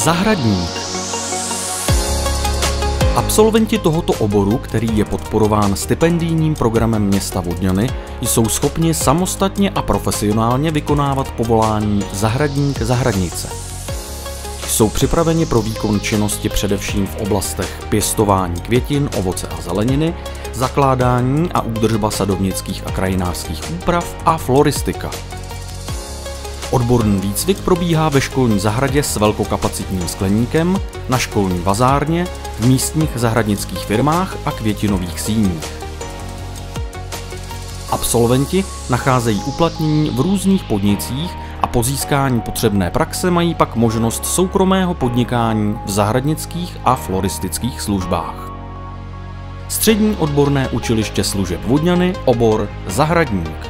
Zahradník. Absolventi tohoto oboru, který je podporován stipendijním programem města Vodňany, jsou schopni samostatně a profesionálně vykonávat povolání zahradník/zahradnice. Jsou připraveni pro výkon činnosti především v oblastech pěstování květin, ovoce a zeleniny, zakládání a údržba sadovnických a krajinářských úprav a floristika. Odborný výcvik probíhá ve školní zahradě s velkokapacitním skleníkem, na školní vazárně, v místních zahradnických firmách a květinových síních. Absolventi nacházejí uplatnění v různých podnicích a po získání potřebné praxe mají pak možnost soukromého podnikání v zahradnických a floristických službách. Střední odborné učiliště služeb Vodňany, obor zahradník.